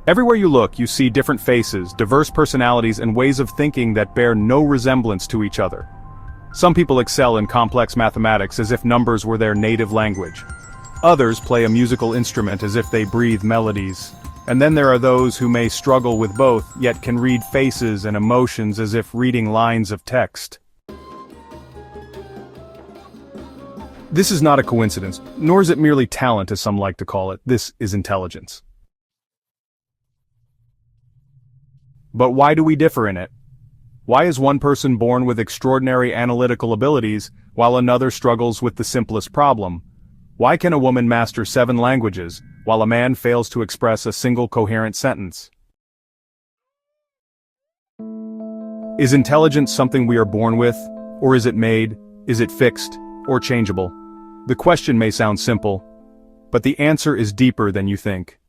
Everywhere you look, you see different faces, diverse personalities, and ways of thinking that bear no resemblance to each other. Some people excel in complex mathematics as if numbers were their native language. Others play a musical instrument as if they breathe melodies. And then there are those who may struggle with both, yet can read faces and emotions as if reading lines of text. This is not a coincidence, nor is it merely talent as some like to call it. This is intelligence. But why do we differ in it? Why is one person born with extraordinary analytical abilities, while another struggles with the simplest problem? Why can a woman master 7 languages, while a man fails to express a single coherent sentence? Is intelligence something we are born with, or is it made, is it fixed, or changeable? The question may sound simple, but the answer is deeper than you think.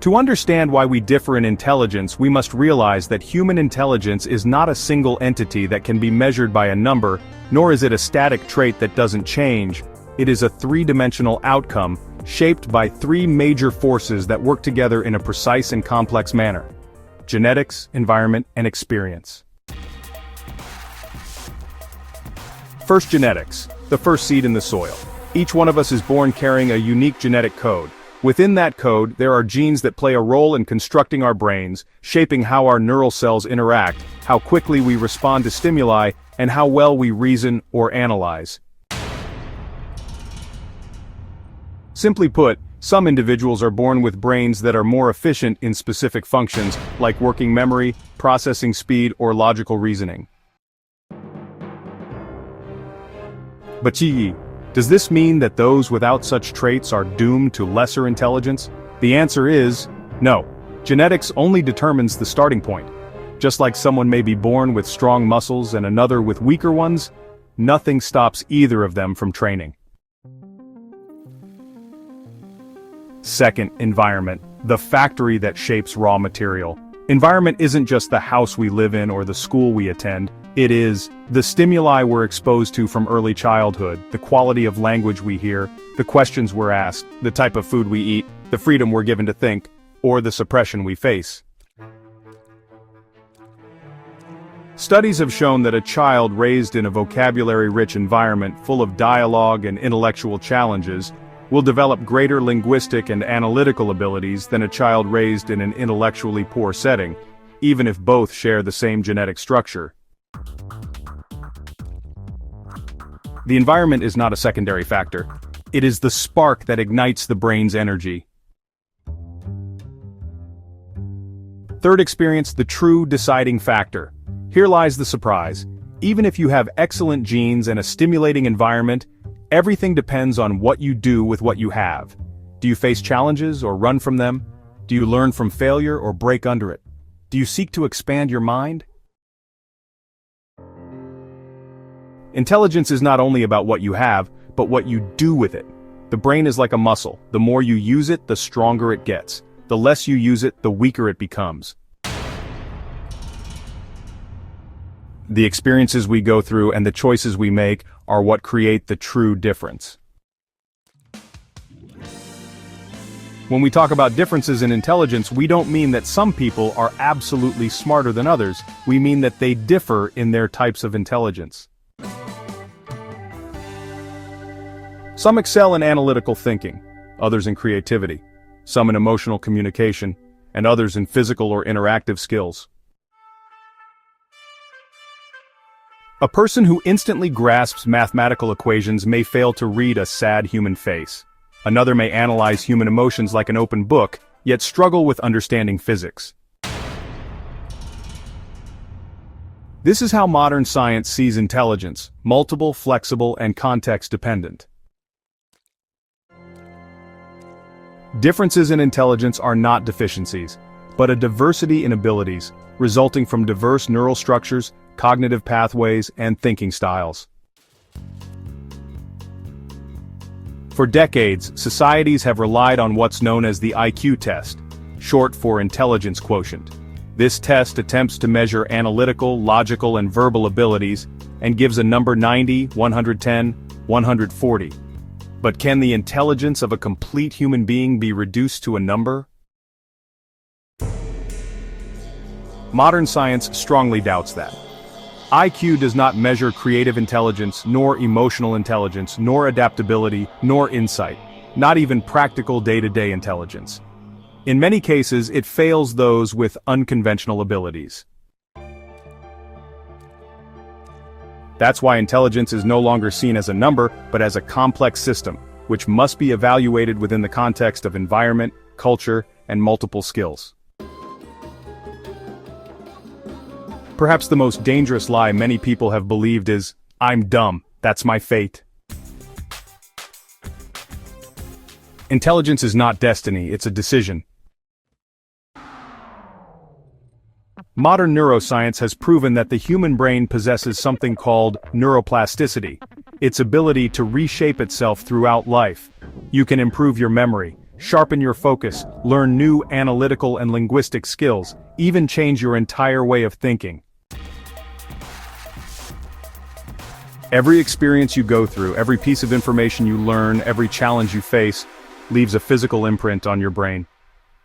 To understand why we differ in intelligence, we must realize that human intelligence is not a single entity that can be measured by a number, nor is it a static trait that doesn't change. It is a 3-dimensional outcome, shaped by 3 major forces that work together in a precise and complex manner: genetics, environment, and experience. First, genetics, the first seed in the soil. Each one of us is born carrying a unique genetic code. Within that code, there are genes that play a role in constructing our brains, shaping how our neural cells interact, how quickly we respond to stimuli, and how well we reason or analyze. Simply put, some individuals are born with brains that are more efficient in specific functions, like working memory, processing speed, or logical reasoning. But does this mean that those without such traits are doomed to lesser intelligence? The answer is no. Genetics only determines the starting point. Just like someone may be born with strong muscles and another with weaker ones, nothing stops either of them from training. Second, environment, the factory that shapes raw material. Environment isn't just the house we live in or the school we attend. It is the stimuli we're exposed to from early childhood, the quality of language we hear, the questions we're asked, the type of food we eat, the freedom we're given to think, or the suppression we face. Studies have shown that a child raised in a vocabulary-rich environment full of dialogue and intellectual challenges will develop greater linguistic and analytical abilities than a child raised in an intellectually poor setting, even if both share the same genetic structure. The environment is not a secondary factor. It is the spark that ignites the brain's energy. Third, experience, the true deciding factor. Here lies the surprise. Even if you have excellent genes and a stimulating environment, everything depends on what you do with what you have. Do you face challenges or run from them? Do you learn from failure or break under it? Do you seek to expand your mind? Intelligence is not only about what you have, but what you do with it. The brain is like a muscle. The more you use it, the stronger it gets. The less you use it, the weaker it becomes. The experiences we go through and the choices we make are what create the true difference. When we talk about differences in intelligence, we don't mean that some people are absolutely smarter than others. We mean that they differ in their types of intelligence. Some excel in analytical thinking, others in creativity, some in emotional communication, and others in physical or interactive skills. A person who instantly grasps mathematical equations may fail to read a sad human face. Another may analyze human emotions like an open book, yet struggle with understanding physics. This is how modern science sees intelligence: multiple, flexible, and context-dependent. Differences in intelligence are not deficiencies, but a diversity in abilities, resulting from diverse neural structures, cognitive pathways, and thinking styles. For decades, societies have relied on what's known as the IQ test, short for intelligence quotient. This test attempts to measure analytical, logical, and verbal abilities, and gives a number 90, 110, 140. But can the intelligence of a complete human being be reduced to a number? Modern science strongly doubts that. IQ does not measure creative intelligence, nor emotional intelligence, nor adaptability, nor insight, not even practical day-to-day intelligence. In many cases, it fails those with unconventional abilities. That's why intelligence is no longer seen as a number, but as a complex system, which must be evaluated within the context of environment, culture, and multiple skills. Perhaps the most dangerous lie many people have believed is, "I'm dumb, that's my fate." Intelligence is not destiny, it's a decision. Modern neuroscience has proven that the human brain possesses something called neuroplasticity, its ability to reshape itself throughout life. You can improve your memory, sharpen your focus, learn new analytical and linguistic skills, even change your entire way of thinking. Every experience you go through, every piece of information you learn, every challenge you face, leaves a physical imprint on your brain.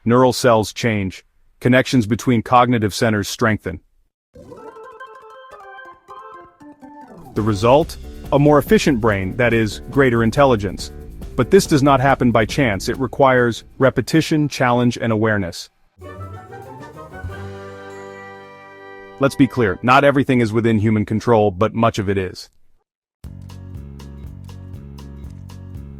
Neural cells change. Connections between cognitive centers strengthen. The result? A more efficient brain, that is, greater intelligence. But this does not happen by chance, it requires repetition, challenge, and awareness. Let's be clear, not everything is within human control, but much of it is.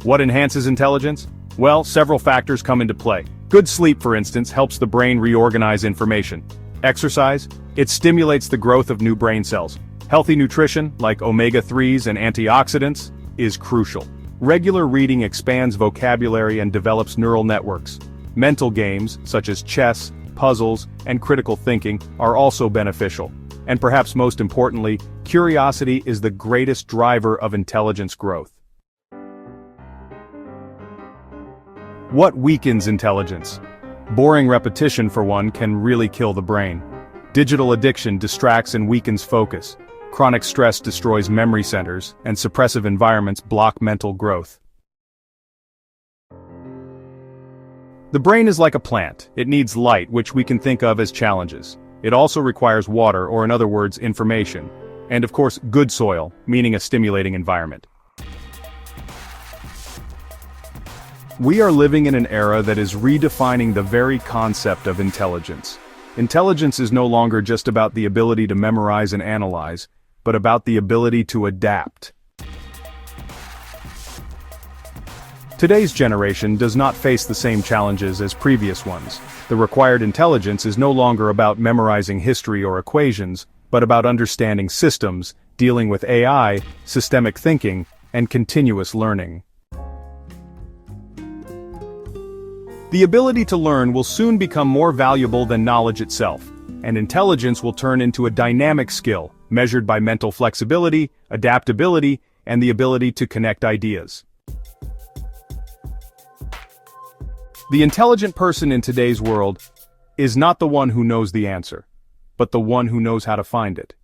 What enhances intelligence? Well, several factors come into play. Good sleep, for instance, helps the brain reorganize information. Exercise? It stimulates the growth of new brain cells. Healthy nutrition, like omega-3s and antioxidants, is crucial. Regular reading expands vocabulary and develops neural networks. Mental games, such as chess, puzzles, and critical thinking, are also beneficial. And perhaps most importantly, curiosity is the greatest driver of intelligence growth. What weakens intelligence? Boring repetition, for one, can really kill the brain. Digital addiction distracts and weakens focus. Chronic stress destroys memory centers, and suppressive environments block mental growth. The brain is like a plant. It needs light, which we can think of as challenges. It also requires water, or in other words, information. And of course, good soil, meaning a stimulating environment. We are living in an era that is redefining the very concept of intelligence. Intelligence is no longer just about the ability to memorize and analyze, but about the ability to adapt. Today's generation does not face the same challenges as previous ones. The required intelligence is no longer about memorizing history or equations, but about understanding systems, dealing with AI, systemic thinking, and continuous learning. The ability to learn will soon become more valuable than knowledge itself, and intelligence will turn into a dynamic skill, measured by mental flexibility, adaptability, and the ability to connect ideas. The intelligent person in today's world is not the one who knows the answer, but the one who knows how to find it.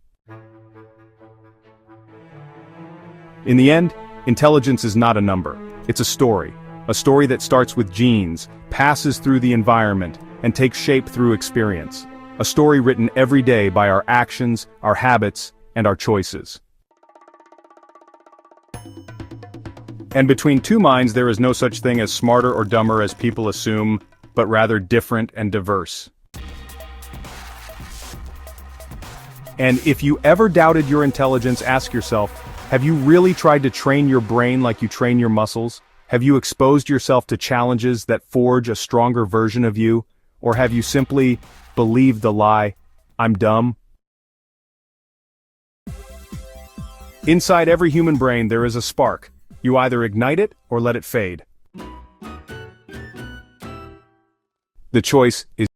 In the end, intelligence is not a number, it's a story. A story that starts with genes, passes through the environment, and takes shape through experience. A story written every day by our actions, our habits, and our choices. And between two minds there is no such thing as smarter or dumber as people assume, but rather different and diverse. And if you ever doubted your intelligence, ask yourself, have you really tried to train your brain like you train your muscles? Have you exposed yourself to challenges that forge a stronger version of you? Or have you simply believed the lie, "I'm dumb"? Inside every human brain there is a spark. You either ignite it or let it fade. The choice is